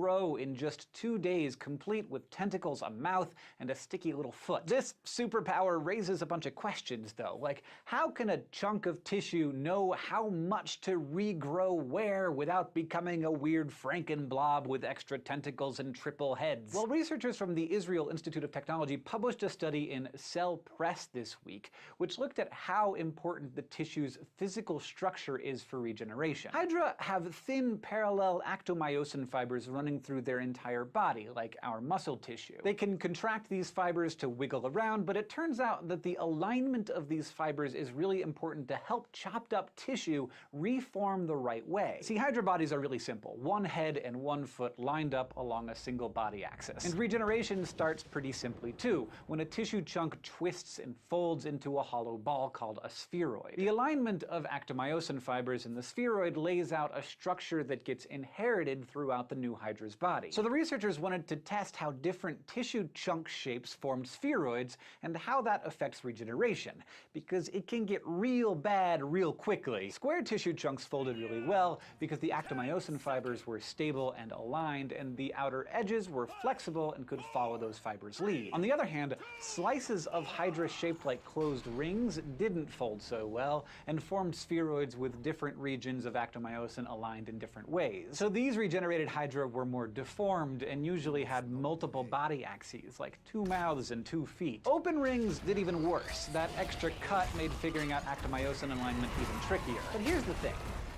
grow in just 2 days, complete with tentacles, a mouth, and a sticky little foot. This superpower raises a bunch of questions though, like how can a chunk of tissue know how much to regrow where without becoming a weird Franken-blob with extra tentacles and triple heads? Well, researchers from the Israel Institute of Technology published a study in Cell Press this week, which looked at how important the tissue's physical structure is for regeneration. Hydra have thin, parallel actomyosin fibers running through their entire body, like our muscle tissue. They can contract these fibers to wiggle around, but it turns out that the alignment of these fibers is really important to help chopped up tissue reform the right way. See, Hydra bodies are really simple. One head and one foot lined up along a single body axis. And regeneration starts pretty simply too, when a tissue chunk twists and folds into a hollow ball called a spheroid. The alignment of actomyosin fibers in the spheroid lays out a structure that gets inherited throughout the new Hydra's body. So the researchers wanted to test how different tissue chunk shapes formed spheroids and how that affects regeneration, because it can get real bad real quickly. Square tissue chunks folded really well because the actomyosin fibers were stable and aligned, and the outer edges were flexible and could follow those fibers' lead. On the other hand, slices of Hydra shaped like closed rings didn't fold so well and formed spheroids with different regions of actomyosin aligned in different ways. So these regenerated Hydra were more deformed and usually had multiple body axes, like 2 mouths and 2 feet. Open rings did even worse. That extra cut made figuring out actomyosin alignment even trickier. But here's the thing.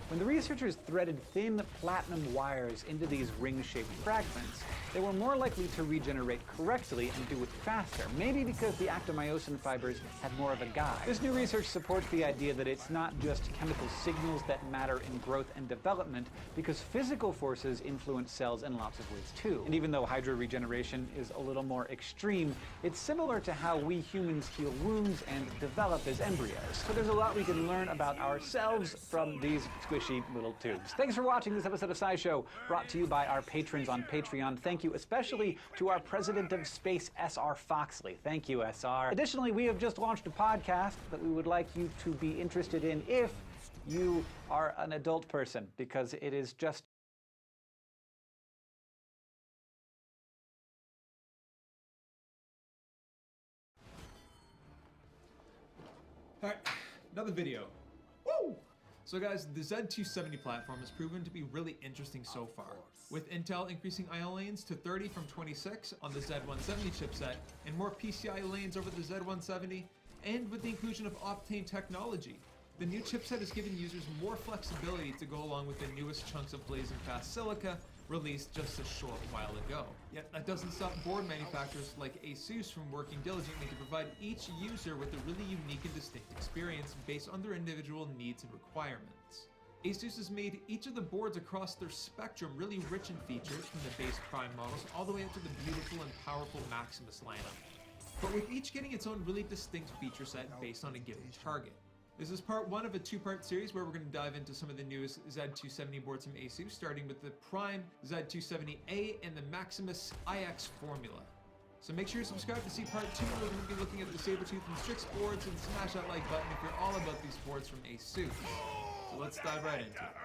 When the researchers threaded thin platinum wires into these ring-shaped fragments, they were more likely to regenerate correctly and do it faster, maybe because the actomyosin fibers had more of a guide. This new research supports the idea that it's not just chemical signals that matter in growth and development, because physical forces influence cells in lots of ways too. And even though Hydra regeneration is a little more extreme, it's similar to how we humans heal wounds and develop as embryos. So there's a lot we can learn about ourselves from these squishy little tubes. Thanks for watching this episode of SciShow, brought to you by our patrons on Patreon. Thank you especially to our President of Space, SR Foxley. Thank you, SR. Additionally, we have just launched a podcast that we would like you to be interested in if you are an adult person, because it is just Alright, another video. Woo! So guys, the Z270 platform has proven to be really interesting so far, with Intel increasing IO lanes to 30 from 26 on the Z170 chipset, and more PCI lanes over the Z170, and with the inclusion of Optane technology. The new chipset is giving users more flexibility to go along with the newest chunks of blazing fast silica released just a short while ago. Yet that doesn't stop board manufacturers like ASUS from working diligently to provide each user with a really unique and distinct experience based on their individual needs and requirements. ASUS has made each of the boards across their spectrum really rich in features, from the base Prime models all the way up to the beautiful and powerful Maximus lineup, but with each getting its own really distinct feature set based on a given target. This is part 1 of a 2-part series where we're going to dive into some of the newest Z270 boards from ASUS, starting with the Prime Z270A and the Maximus IX formula. So make sure you subscribe to see part 2, where we're going to be looking at the Sabertooth and Strix boards, and smash that like button if you're all about these boards from ASUS. So let's dive right into it.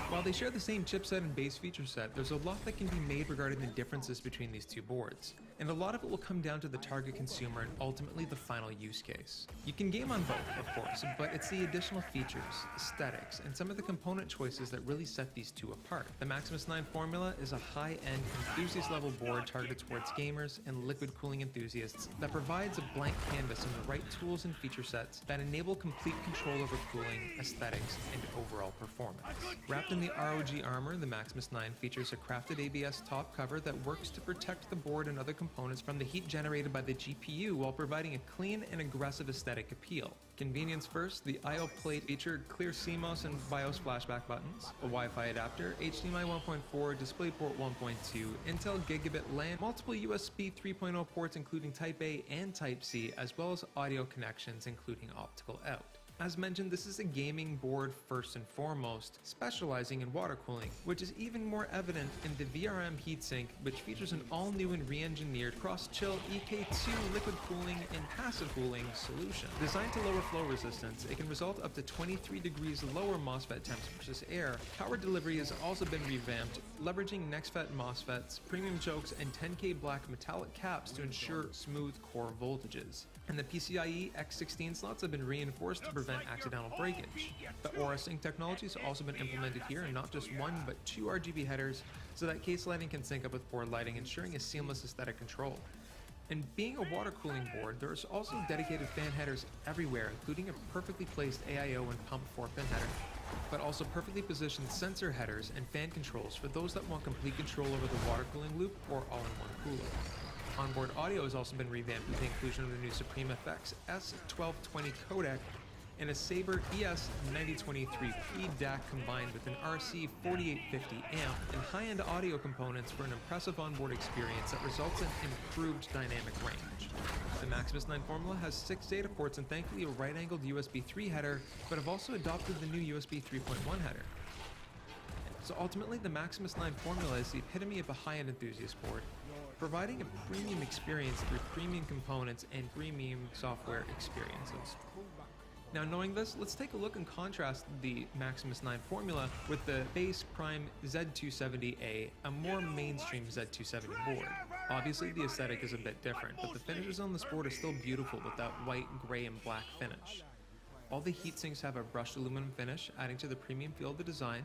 While they share the same chipset and base feature set, there's a lot that can be made regarding the differences between these two boards, and a lot of it will come down to the target consumer and ultimately the final use case. You can game on both, of course, but it's the additional features, aesthetics, and some of the component choices that really set these two apart. The Maximus 9 formula is a high-end, enthusiast-level board targeted towards gamers and liquid cooling enthusiasts that provides a blank canvas and the right tools and feature sets that enable complete control over cooling, aesthetics, and overall performance. Wrapped in the ROG armor, the Maximus 9 features a crafted ABS top cover that works to protect the board and other components from the heat generated by the GPU while providing a clean and aggressive aesthetic appeal. Convenience first, the I/O plate featured clear CMOS and BIOS flashback buttons, a Wi-Fi adapter, HDMI 1.4, DisplayPort 1.2, Intel Gigabit LAN, multiple USB 3.0 ports including Type A and Type C, as well as audio connections including optical out. As mentioned, this is a gaming board first and foremost, specializing in water cooling, which is even more evident in the VRM heatsink, which features an all-new and re-engineered cross-chill EK2 liquid cooling and passive cooling solution. Designed to lower flow resistance, it can result up to 23 degrees lower MOSFET temps versus air. Power delivery has also been revamped, leveraging NextFET MOSFETs, premium chokes, and 10K black metallic caps to ensure smooth core voltages. And the PCIe X16 slots have been reinforced to prevent accidental breakage. The Aura Sync technology has also been implemented here, and not just one, but 2 RGB headers, so that case lighting can sync up with board lighting, ensuring a seamless aesthetic control. And being a water cooling board, there's also dedicated fan headers everywhere, including a perfectly placed AIO and pump 4-pin header, but also perfectly positioned sensor headers and fan controls for those that want complete control over the water cooling loop or all-in-one cooler. Onboard audio has also been revamped with the inclusion of the new Supreme FX S1220 codec and a Sabre ES9023P DAC combined with an RC4850 amp and high-end audio components for an impressive onboard experience that results in improved dynamic range. The Maximus 9 formula has 6 data ports and thankfully a right-angled USB 3 header, but have also adopted the new USB 3.1 header. So ultimately, the Maximus 9 formula is the epitome of a high-end enthusiast board, providing a premium experience through premium components and premium software experiences. Now, knowing this, let's take a look and contrast the Maximus 9 formula with the base Prime Z270A, a more mainstream Z270 board. Obviously, the aesthetic is a bit different, but the finishes on this board are still beautiful with that white, gray, and black finish. All the heatsinks have a brushed aluminum finish, adding to the premium feel of the design,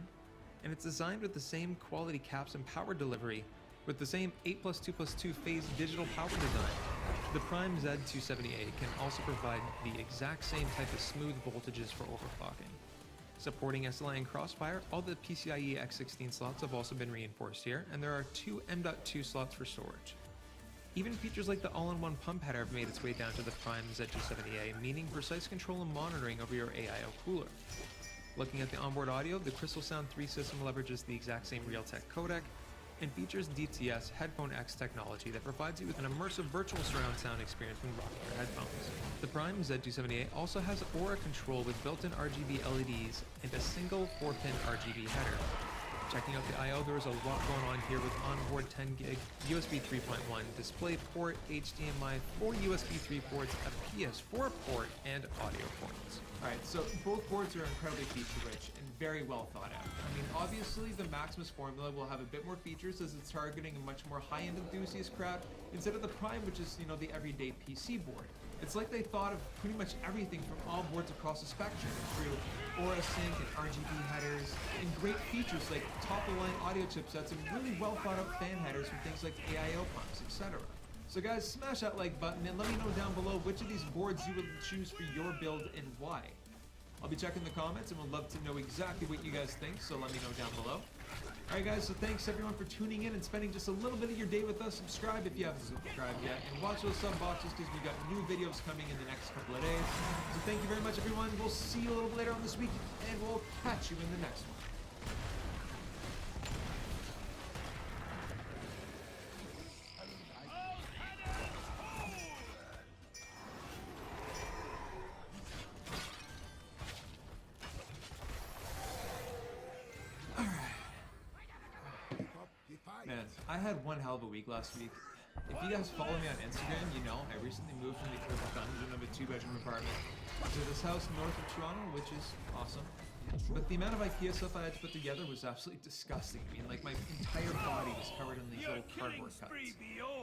and it's designed with the same quality caps and power delivery, with the same 8+2+2 phase digital power design. The Prime Z270A can also provide the exact same type of smooth voltages for overclocking. Supporting SLI and Crossfire, all the PCIe X16 slots have also been reinforced here, and there are 2 M.2 slots for storage. Even features like the all-in-one pump header have made its way down to the Prime Z270A, meaning precise control and monitoring over your AIO cooler. Looking at the onboard audio, the Crystal Sound 3 system leverages the exact same Realtek codec, and features DTS Headphone X technology that provides you with an immersive virtual surround sound experience when rocking your headphones. The Prime Z270A also has Aura control with built-in RGB LEDs and a single 4-pin RGB header. Checking out the I/O, there is a lot going on here with onboard 10GB USB 3.1 display port, HDMI, 4 USB 3 ports, a PS4 port, and audio ports. Alright, so both boards are incredibly feature-rich and very well thought out. I mean, obviously the Maximus formula will have a bit more features as it's targeting a much more high-end enthusiast crowd instead of the Prime, which is, you know, the everyday PC board. It's like they thought of pretty much everything from all boards across the spectrum through Aura Sync and RGB headers and great features like top-of-the-line audio chipsets and really well-thought-out fan headers from things like AIO pumps, etc. So guys, smash that like button and let me know down below which of these boards you would choose for your build and why. I'll be checking the comments and would love to know exactly what you guys think, so let me know down below. Alright guys, so thanks everyone for tuning in and spending just a little bit of your day with us. Subscribe if you haven't subscribed yet, and watch those sub boxes because we got new videos coming in the next couple of days. So thank you very much everyone, we'll see you a little bit later on this week, and we'll catch you in the next one. Man, I had one hell of a week last week. If you guys follow me on Instagram, you know I recently moved from the urban dungeon of a 2-bedroom apartment to this house north of Toronto, which is awesome. But the amount of IKEA stuff I had to put together was absolutely disgusting. I mean, like my entire body was covered in these little cardboard cuts.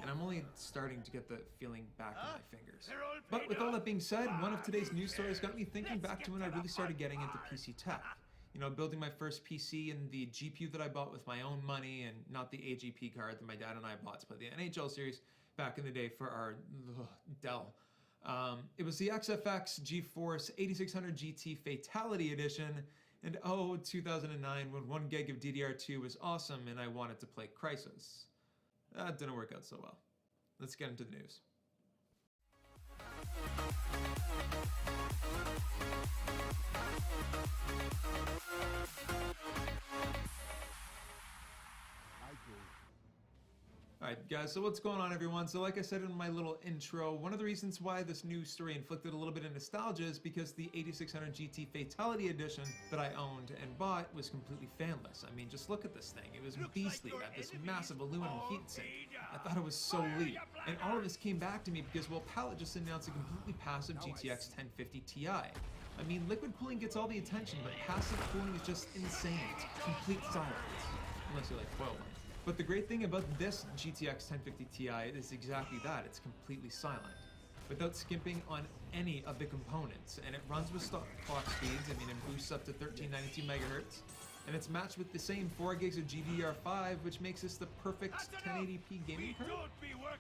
And I'm only starting to get the feeling back in my fingers. But with all that being said, one of today's news stories got me thinking back to when I really started getting into PC tech. You know, building my first PC and the GPU that I bought with my own money and not the AGP card that my dad and I bought to play the NHL series back in the day for our Dell. It was the XFX GeForce 8600 GT Fatality Edition, and 2009 when 1 gig of DDR2 was awesome and I wanted to play Crysis. That didn't work out so well. Let's get into the news. Alright guys, so what's going on everyone? So like I said in my little intro, one of the reasons why this news story inflicted a little bit of nostalgia is because the 8600 GT Fatality Edition that I owned and bought was completely fanless. I mean, just look at this thing. It was beastly. It had this massive aluminum heatsink. I thought it was so elite. And all of this came back to me because, well, Pallet just announced a completely passive GTX 1050 Ti. I mean, liquid cooling gets all the attention, but passive cooling is just insane. It's complete silence. Unless you like coil one. But the great thing about this GTX 1050 Ti is exactly that. It's completely silent, without skimping on any of the components. And it runs with stock clock speeds. I mean, it boosts up to 1392 megahertz. And it's matched with the same 4 gigs of GDDR5, which makes this the perfect 1080p gaming card.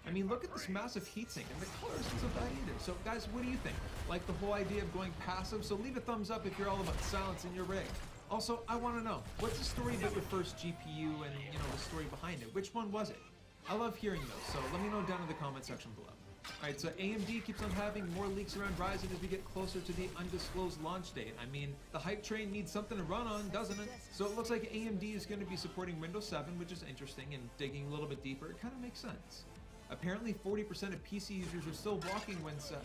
I mean, look at this massive heatsink, and the color isn't so bad either. So guys, what do you think? Like the whole idea of going passive? So leave a thumbs up if you're all about silence in your rig. Also, I want to know, what's the story about your first GPU and, you know, the story behind it? Which one was it? I love hearing those, so let me know down in the comment section below. Alright, so AMD keeps on having more leaks around Ryzen as we get closer to the undisclosed launch date. I mean, the hype train needs something to run on, doesn't it? So it looks like AMD is going to be supporting Windows 7, which is interesting, and digging a little bit deeper, it kind of makes sense. Apparently 40% of PC users are still walking Win 7.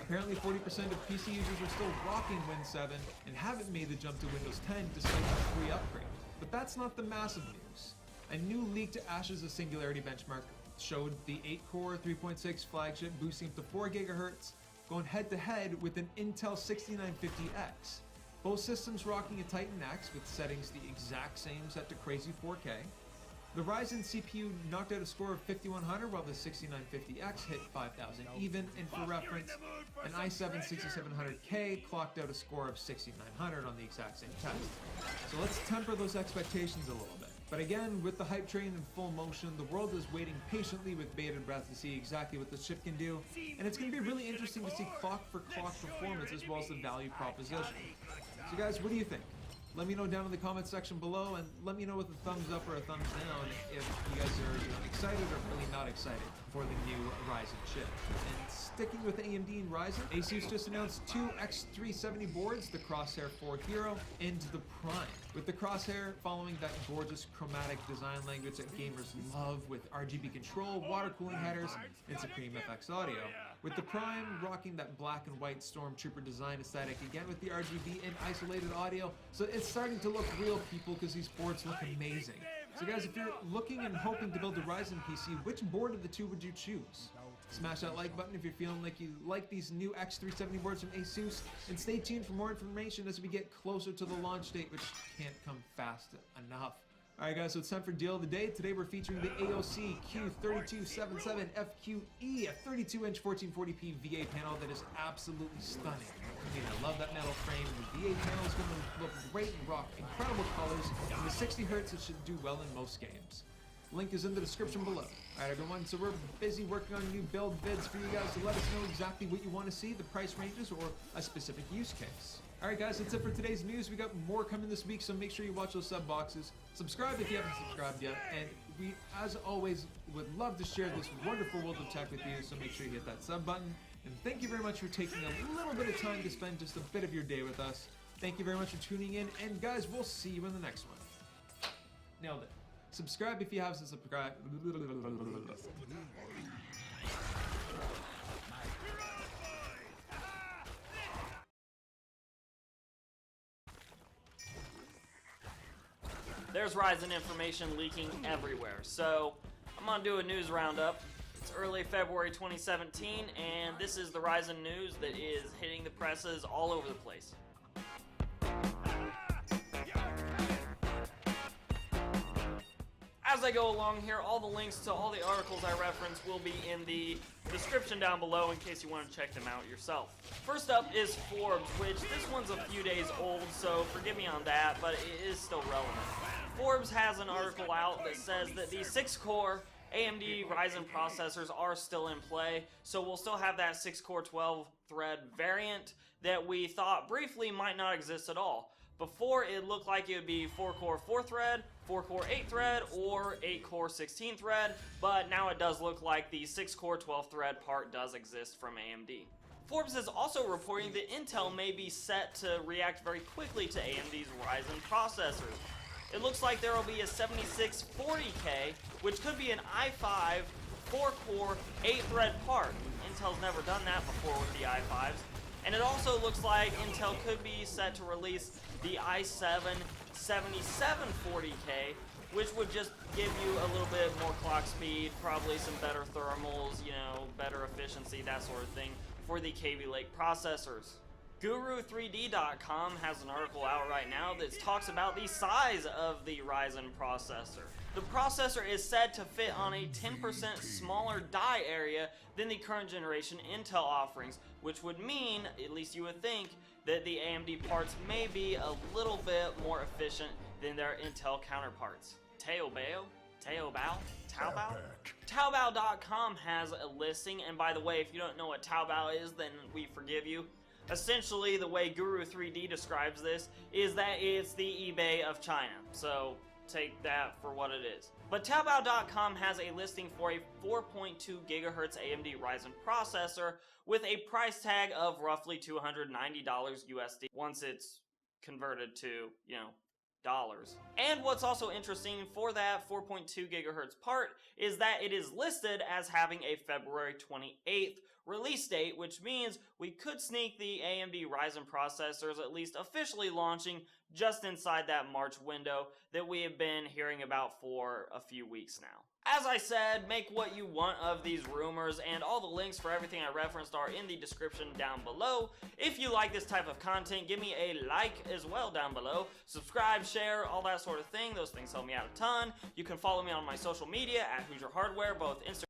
Apparently 40% of PC users are still rocking Win 7 and haven't made the jump to Windows 10 despite the free upgrade. But that's not the massive news. A new leak to Ashes of Singularity benchmark showed the 8-core 3.6 flagship boosting up to 4 GHz, going head-to-head with an Intel 6950X. Both systems rocking a Titan X with settings the exact same set to crazy 4K. The Ryzen CPU knocked out a score of 5100 while the 6950X hit 5000 even, and for reference, an i7 6700K clocked out a score of 6900 on the exact same test. So let's temper those expectations a little bit. But again, with the hype train in full motion, the world is waiting patiently with bated breath to see exactly what the chip can do, and it's going to be really interesting to see clock for clock performance as well as the value proposition. So guys, what do you think? Let me know down in the comment section below, and let me know with a thumbs up or a thumbs down if you guys are excited or really not excited for the new Ryzen chip. And sticking with AMD and Ryzen, ASUS just announced 2 X370 boards, the Crosshair 4 Hero and the Prime. With the Crosshair following that gorgeous chromatic design language that gamers love with RGB control, water cooling headers, and Supreme FX audio. With the Prime rocking that black and white Stormtrooper design aesthetic, again with the RGB and isolated audio. So it's starting to look real, people, because these boards look amazing. So guys, if you're looking and hoping to build a Ryzen PC, which board of the two would you choose? Smash that like button if you're feeling like you like these new X370 boards from ASUS, and stay tuned for more information as we get closer to the launch date, which can't come fast enough. Alright guys, so it's time for Deal of the Day. Today we're featuring the AOC Q3277FQE, a 32-inch 1440p VA panel that is absolutely stunning. I mean, I love that metal frame. The VA panel is going to look great and rock incredible colors, and the 60 Hz it should do well in most games. Link is in the description below. Alright everyone, so we're busy working on new build vids for you guys to let us know exactly what you want to see, the price ranges, or a specific use case. Alright guys, that's it for today's news. We got more coming this week, so make sure you watch those sub boxes. Subscribe if you haven't subscribed yet, and we, as always, would love to share this wonderful world of tech with you, so make sure you hit that sub button. And thank you very much for taking a little bit of time to spend just a bit of your day with us. Thank you very much for tuning in, and guys, we'll see you in the next one. Nailed it. Subscribe if you haven't subscribed. There's Ryzen information leaking everywhere, so I'm gonna do a news roundup. It's early February 2017, and this is the Ryzen news that is hitting the presses all over the place. As I go along here, all the links to all the articles I reference will be in the description down below in case you want to check them out yourself. First up is Forbes, which this one's a few days old, so forgive me on that, but it is still relevant. Forbes has an article out that says that the 6-core AMD Ryzen processors are still in play, so we'll still have that 6-core 12-thread variant that we thought briefly might not exist at all. Before, it looked like it would be 4-core 4-thread, 4-core 8-thread, or 8-core 16-thread, but now it does look like the 6-core 12-thread part does exist from AMD. Forbes is also reporting that Intel may be set to react very quickly to AMD's Ryzen processors. it looks like there will be a 7640K, which could be an i5 4-core 8-thread part. Intel's never done that before with the i5s. And it also looks like Intel could be set to release the i7 7740K, which would just give you a little bit more clock speed, probably some better thermals, you know, better efficiency, that sort of thing, for the Kaby Lake processors. Guru3D.com has an article out right now that talks about the size of the Ryzen processor. The processor is said to fit on a 10% smaller die area than the current generation Intel offerings, which would mean, at least you would think, that the AMD parts may be a little bit more efficient than their Intel counterparts. Taobao.com has a listing, and by the way, if you don't know what Taobao is, then we forgive you. Essentially, the way Guru3D describes this is that it's the eBay of China, so take that for what it is. But Taobao.com has a listing for a 4.2 GHz AMD Ryzen processor with a price tag of roughly $290 USD once it's converted to, you know, dollars. And what's also interesting for that 4.2 GHz part is that it is listed as having a February 28th release date, which means we could sneak the AMD Ryzen processors at least officially launching just inside that March window that we have been hearing about for a few weeks now. As I said, make what you want of these rumors, and all the links for everything I referenced are in the description down below. If you like this type of content, give me a like as well down below. Subscribe, share, all that sort of thing. Those things help me out a ton. You can follow me on my social media at Hoosier Hardware, both Instagram